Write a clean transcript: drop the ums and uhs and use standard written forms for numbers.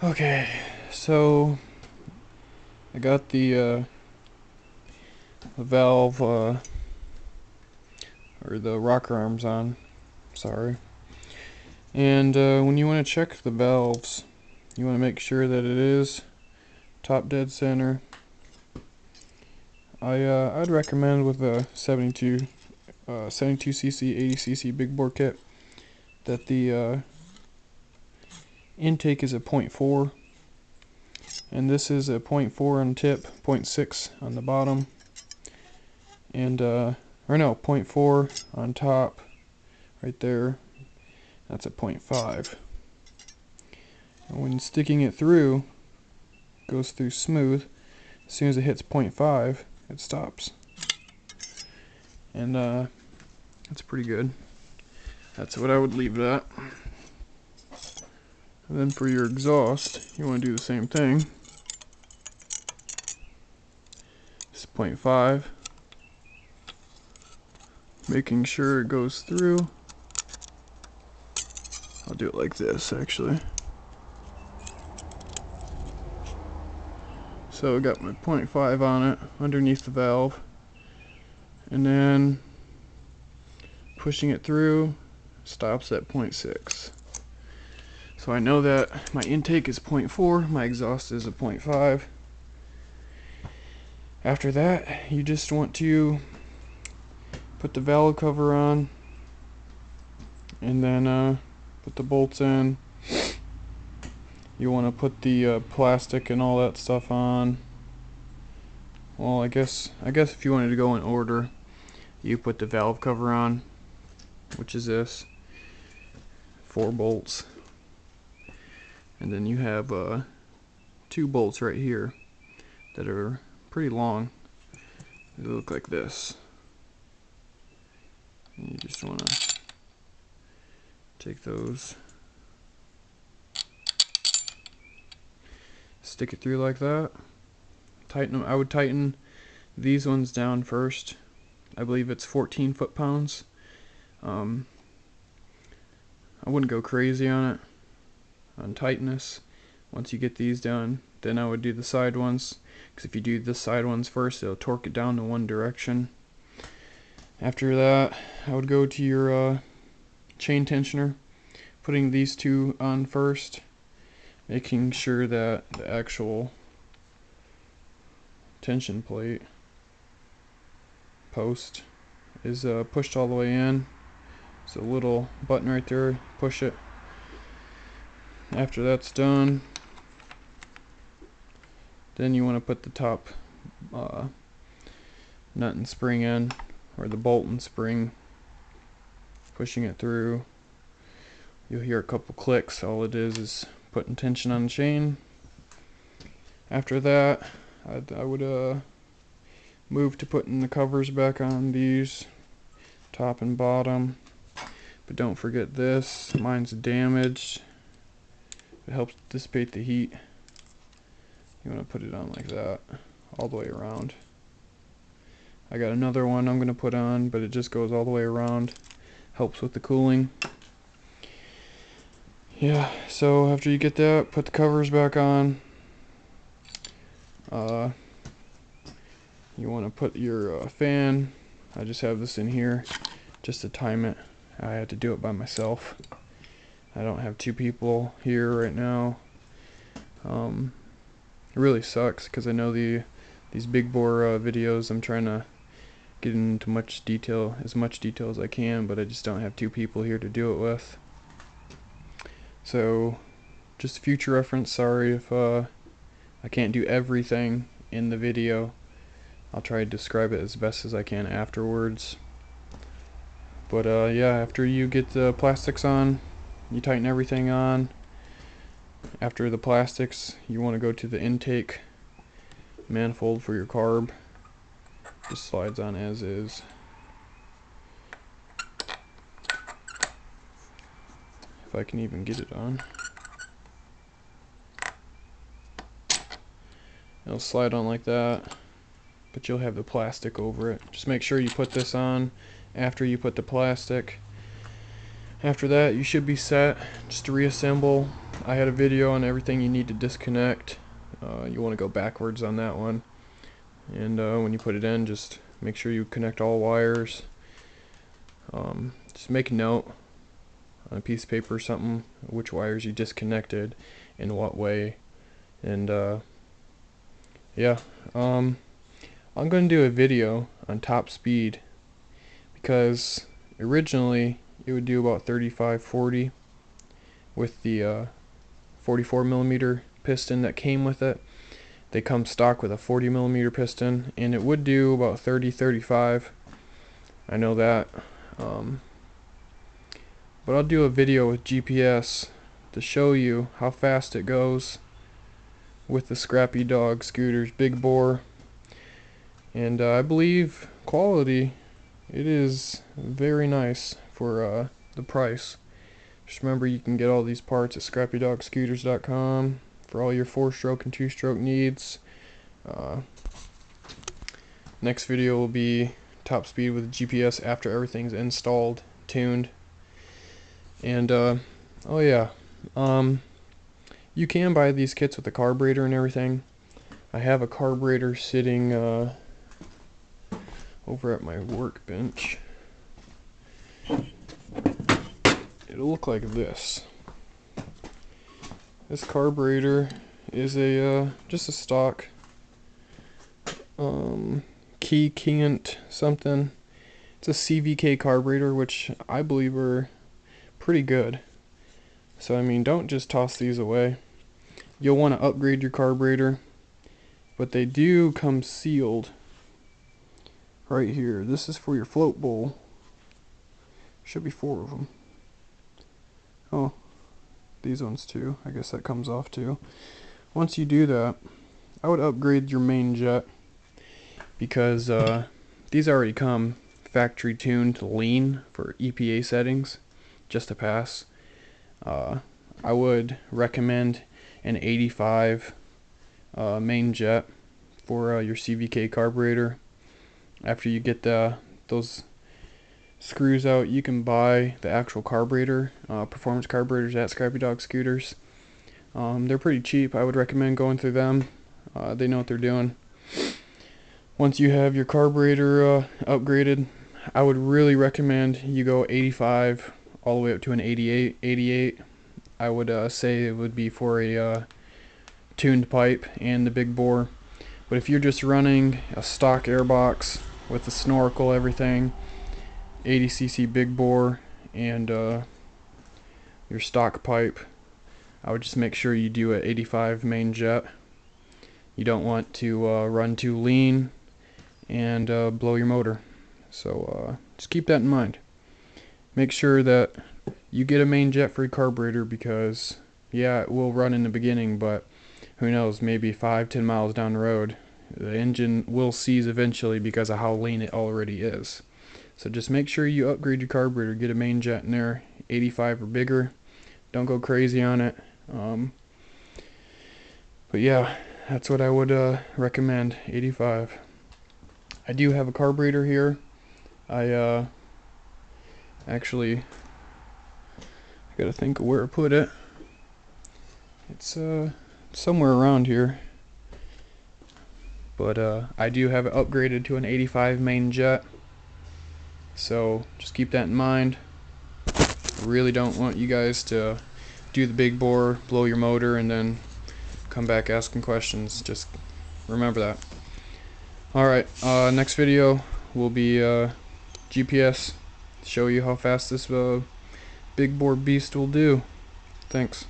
Okay, so I got the valve or the rocker arms on. Sorry. And when you want to check the valves, you want to make sure that it is top dead center. I'd recommend with a 72cc 80cc big bore kit that the intake is a 0.4, and this is a 0.4 on tip, 0.6 on the bottom, and or no, 0.4 on top right there. That's a 0.5. And when sticking it through, it goes through smooth. As soon as it hits 0.5, it stops. And that's pretty good. That's what I would leave it at. And then for your exhaust, you want to do the same thing. It's 0.5. Making sure it goes through. I'll do it like this actually. So I got my 0.5 on it underneath the valve, and then pushing it through stops at 0.6. So I know that my intake is 0.4, my exhaust is a 0.5. After that, you just want to put the valve cover on, and then put the bolts in. You want to put the plastic and all that stuff on. Well, I guess if you wanted to go in order, you put the valve cover on, which is this, 4 bolts, and then you have 2 bolts right here that are pretty long. They look like this. And you just want to take those, stick it through like that, tighten them. I would tighten these ones down first. I believe it's 14 foot-pounds. I wouldn't go crazy on it, on tightness. Once you get these done, then I would do the side ones, because if you do the side ones first, it'll torque it down to one direction. After that, I would go to your chain tensioner, putting these 2 on first, making sure that the actual tension plate post is pushed all the way in. It's a little button right there, push it. After that's done, then you want to put the top nut and spring in, or the bolt and spring, pushing it through. You'll hear a couple clicks. All it is putting tension on the chain. After that, I would move to putting the covers back on these, top and bottom. But don't forget this, mine's damaged. It helps dissipate the heat. You want to put it on like that, all the way around. I got another one I'm going to put on, but it just goes all the way around. Helps with the cooling. Yeah, so after you get that, put the covers back on. You want to put your fan. I just have this in here just to time it. I had to do it by myself. I don't have 2 people here right now. It really sucks because I know these big bore videos, I'm trying to get into as much detail as I can, but I just don't have 2 people here to do it with. So just future reference, sorry if I can't do everything in the video. I'll try to describe it as best as I can afterwards. But yeah, after you get the plastics on, you tighten everything on. After the plastics, you want to go to the intake manifold for your carb. Just slides on as is. If I can even get it on. It'll slide on like that, but you'll have the plastic over it. Just make sure you put this on after you put the plastic. After that, you should be set. Just reassemble I had a video on everything you need to disconnect. You want to go backwards on that one, and when you put it in, just make sure you connect all wires. Just make a note on a piece of paper or something which wires you disconnected in what way, and yeah, I'm going to do a video on top speed, because originally it would do about 35-40 with the 44mm piston that came with it. They come stock with a 40mm piston, and it would do about 30-35. I know that, but I'll do a video with GPS to show you how fast it goes with the Scrappy Dog Scooters big bore. And I believe quality, it is very nice for the price. Just remember, you can get all these parts at scrappydogscooters.com for all your 4-stroke and 2-stroke needs. Next video will be top speed with GPS after everything's installed, tuned. And oh yeah, you can buy these kits with the carburetor and everything. I have a carburetor sitting over at my workbench. It'll look like this. This carburetor is a just a stock Key Kent something. It's a CVK carburetor, which I believe are pretty good. So I mean, don't just toss these away. You'll want to upgrade your carburetor, but they do come sealed right here. This is for your float bowl. Should be 4 of them. Oh, these ones too. I guess that comes off too. Once you do that, I would upgrade your main jet, because these already come factory tuned to lean for EPA settings, just to pass. I would recommend an 85 main jet for your CVK carburetor. After you get those screws out, you can buy the actual carburetor, performance carburetors at Scrappy Dog Scooters. They're pretty cheap. I would recommend going through them. They know what they're doing. Once you have your carburetor upgraded, I would really recommend you go 85 all the way up to an 88. I would say it would be for a tuned pipe and the big bore. But if you're just running a stock airbox with the snorkel, everything, 80cc big bore, and your stock pipe, I would just make sure you do an 85 main jet. You don't want to run too lean and blow your motor. So just keep that in mind. Make sure that you get a main jet for your carburetor, because yeah, it will run in the beginning, but who knows, maybe 5-10 miles down the road the engine will seize eventually because of how lean it already is. So just make sure you upgrade your carburetor, get a main jet in there, 85 or bigger. Don't go crazy on it. But yeah, that's what I would recommend, 85. I do have a carburetor here. I actually gotta think of where to put it. It's somewhere around here. But I do have it upgraded to an 85 main jet. So just keep that in mind. I really don't want you guys to do the big bore, blow your motor, and then come back asking questions. Just remember that. Alright, next video will be GPS, show you how fast this big bore beast will do. Thanks.